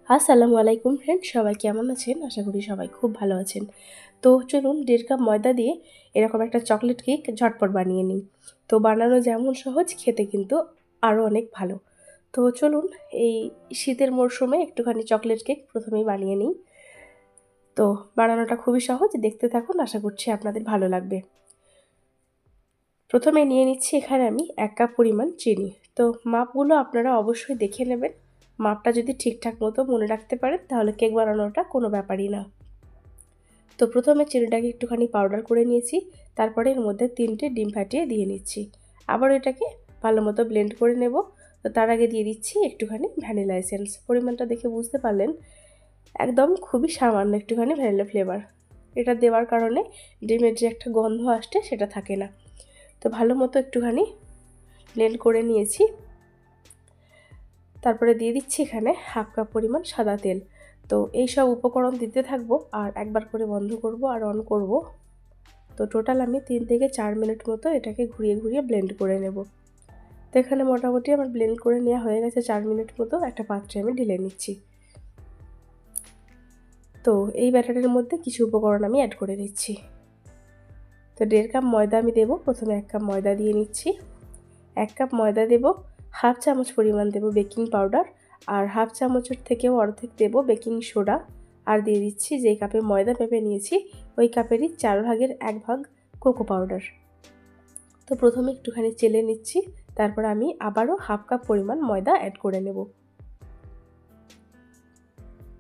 আসসালামু আলাইকুম ফ্রেন্ড, সবাই কেমন আছেন? আশা করি সবাই খুব ভালো আছেন। তো চলুন 1.5 কাপ ময়দা দিয়ে এরকম একটা চকলেট কেক ঝটপট বানিয়ে নিই। তো বানানো যেমন সহজ, খেতে কিন্তু আরও অনেক ভালো। তো চলুন এই শীতের মরশুমে একটুখানি চকলেট কেক প্রথমেই বানিয়ে নিই। তো বানানোটা খুবই সহজ, দেখতে থাকুন, আশা করছি আপনাদের ভালো লাগবে। প্রথমে নিয়ে নিচ্ছি এখানে আমি 1 কাপ পরিমাণ চিনি। তো মাপগুলো আপনারা অবশ্যই দেখে নেবেন। মাপটা যদি ঠিকঠাক মতো মনে রাখতে পারেন তাহলে কেক বানানোটা কোনো ব্যাপারই না। তো প্রথমে চিনিটাকে একটুখানি পাউডার করে নিয়েছি, তারপরে এর মধ্যে 3টে ডিম ফাটিয়ে দিয়ে নিচ্ছি। আবার এটাকে ভালো মতো ব্লেন্ড করে নেব। তো তার আগে দিয়ে দিচ্ছি একটুখানি ভ্যানিলা এসেন্স। পরিমাণটা দেখে বুঝতে পারলেন, একদম খুবই সামান্য একটুখানি ভ্যানিলা ফ্লেভার। এটা দেওয়ার কারণে ডিমের যে একটা গন্ধ আসছে সেটা থাকে না। তো ভালো মতো একটুখানি ব্লেন্ড করে নিয়েছি। তারপরে দিয়ে দিচ্ছি এখানে 1/2 কাপ পরিমাণ সাদা তেল। তো এই সব উপকরণ দিতে থাকবো আর একবার করে বন্ধ করব আর অন করব। তো টোটাল আমি 3 থেকে 4 মিনিট মতো এটাকে ঘুরিয়ে ঘুরিয়ে ব্লেন্ড করে নেব। তো এখানে মোটামুটি আমার ব্লেন্ড করে নেওয়া হয়ে গেছে 4 মিনিট মতো। একটা পাত্রে আমি ঢেলে নিচ্ছি। তো এই ব্যাটারের মধ্যে কিছু উপকরণ আমি অ্যাড করে নিচ্ছি। তো 1.5 কাপ ময়দা আমি দেবো। প্রথমে 1 কাপ ময়দা দিয়ে নিচ্ছি। 1 কাপ ময়দা দেবো, 1/2 চামচ পরিমাণ দেবো বেকিং পাউডার, আর 1/2 চামচের থেকেও অর্ধেক দেবো বেকিং সোডা, আর দিয়ে দিচ্ছি যেই কাপে ময়দা মেপে নিয়েছি ওই কাপেরই 4 ভাগের 1 ভাগ কোকো পাউডার। তো প্রথমে একটুখানি চেলে নিচ্ছি, তারপর আমি আবারও 1/2 কাপ পরিমাণ ময়দা অ্যাড করে নেব।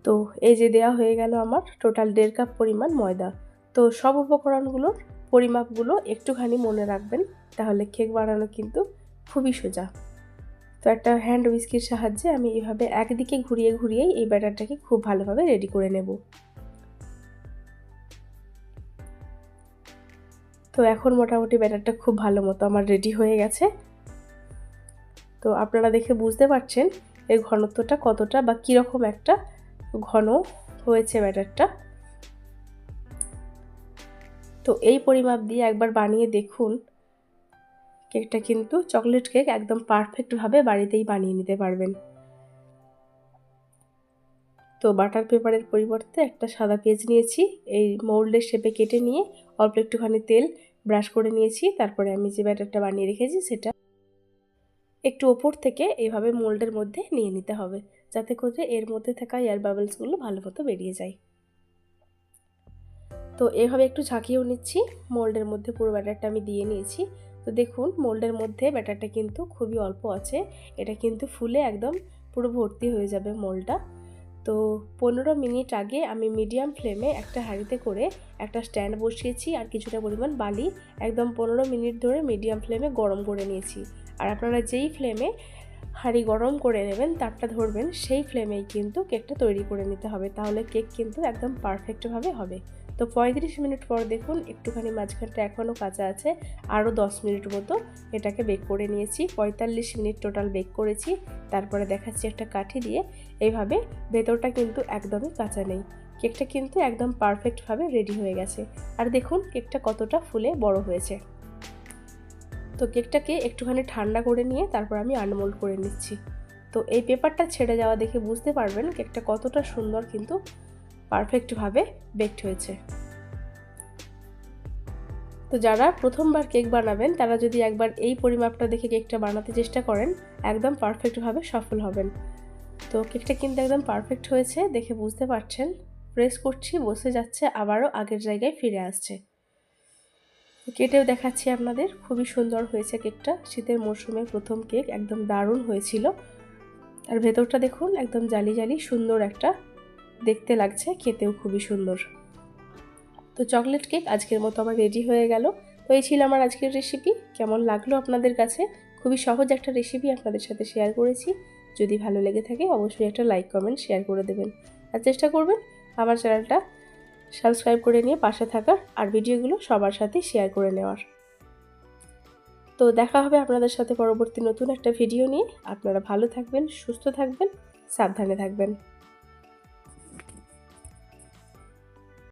তো এই যে দেওয়া হয়ে গেল আমার টোটাল 1.5 কাপ পরিমাণ ময়দা। তো সব উপকরণগুলোর পরিমাপগুলো একটুখানি মনে রাখবেন, তাহলে কেক বানানো কিন্তু খুবই সোজা। তো একটা হ্যান্ড হুইস্কির সাহায্যে আমি এভাবে একদিকে ঘুরিয়ে ঘুরিয়েই এই ব্যাটারটাকে খুব ভালোভাবে রেডি করে নেব। তো এখন মোটামুটি ব্যাটারটা খুব ভালো মতো আমার রেডি হয়ে গেছে। তো আপনারা দেখে বুঝতে পারছেন এর ঘনত্বটা কতটা বা কীরকম একটা ঘন হয়েছে ব্যাটারটা। তো এই পরিমাপ দিয়ে একবার বানিয়ে দেখুন, কেকটা কিন্তু চকলেট কেক একদম পারফেক্টভাবে বাড়িতেই বানিয়ে নিতে পারবেন। তো বাটার পেপারের পরিবর্তে একটা সাদা পেজ নিয়েছি, এই মোল্ডের শেপে কেটে নিয়ে অল্প একটুখানি তেল ব্রাশ করে নিয়েছি। তারপরে আমি যে ব্যাটারটা বানিয়ে রেখেছি সেটা একটু ওপর থেকে এইভাবে মোল্ডের মধ্যে নিয়ে নিতে হবে, যাতে করে এর মধ্যে থাকা এয়ার বাবলসগুলো ভালো মতো বেরিয়ে যায়। তো এইভাবে একটু ঝাঁকিয়েও নিচ্ছি। মোল্ডের মধ্যে পুরো ব্যাটারটা আমি দিয়ে নিয়েছি। তো দেখুন মোল্ডের মধ্যে ব্যাটারটা কিন্তু খুবই অল্প আছে, এটা কিন্তু ফুলে একদম পুরো ভর্তি হয়ে যাবে মোল্ডটা। তো 15 মিনিট আগে আমি মিডিয়াম ফ্লেমে একটা হাঁড়িতে করে একটা স্ট্যান্ড বসিয়েছি আর কিছুটা পরিমাণ বালি একদম 15 মিনিট ধরে মিডিয়াম ফ্লেমে গরম করে নিয়েছি। আর আপনারা যেই ফ্লেমে হাঁড়ি গরম করে নেবেন তারটা ধরবেন, সেই ফ্লেমেই কিন্তু কেকটা তৈরি করে নিতে হবে, তাহলে কেক কিন্তু একদম পারফেক্টভাবে হবে। তো 35 মিনিট পর দেখুন একটুখানি মাঝখানটা এখনও কাঁচা আছে, আরও 10 মিনিট মতো এটাকে বেক করে নিয়েছি। 45 মিনিট টোটাল বেক করেছি। তারপরে দেখাচ্ছি একটা কাঠি দিয়ে, এইভাবে ভেতরটা কিন্তু একদমই কাঁচা নেই। কেকটা কিন্তু একদম পারফেক্টভাবে রেডি হয়ে গেছে। আর দেখুন কেকটা কতটা ফুলে বড় হয়েছে। তো কেকটাকে একটুখানি ঠান্ডা করে নিয়ে তারপর আমি আনমোল্ড করে নিচ্ছি। তো এই পেপারটা ছেড়ে যাওয়া দেখে বুঝতে পারবেন কেকটা কতটা সুন্দর কিন্তু পারফেক্টভাবে বেকড হয়েছে। তো যারা প্রথমবার কেক বানাবেন তারা যদি একবার এই পরিমাপটা দেখে কেকটা বানাতে চেষ্টা করেন, একদম পারফেক্টভাবে সফল হবেন। তো কেকটা কিন্তু একদম পারফেক্ট হয়েছে, দেখে বুঝতে পারছেন। প্রেস করছি, বসে যাচ্ছে, আবারও আগের জায়গায় ফিরে আসছে। কেটেও দেখাচ্ছি আপনাদের, খুবই সুন্দর হয়েছে কেকটা। শীতের মরশুমে প্রথম কেক, একদম দারুণ হয়েছিল। আর ভেতরটা দেখুন একদম জালি জালি সুন্দর একটা দেখতে লাগছে, খেতেও খুবই সুন্দর। তো চকলেট কেক আজকের মতো আমার রেডি হয়ে গেল। তো এই ছিল আমার আজকের রেসিপি। কেমন লাগলো আপনাদের কাছে? খুবই সহজ একটা রেসিপি আপনাদের সাথে শেয়ার করেছি। যদি ভালো লেগে থাকে অবশ্যই একটা লাইক কমেন্ট শেয়ার করে দেবেন, আর চেষ্টা করবেন আমার চ্যানেলটা সাবস্ক্রাইব করে নিয়ে পাশে থাকার, আর ভিডিওগুলো সবার সাথে শেয়ার করে নেওয়ার। তো দেখা হবে আপনাদের সাথে পরবর্তী নতুন একটা ভিডিও নিয়ে। আপনারা ভালো থাকবেন, সুস্থ থাকবেন, সাবধানে থাকবেন।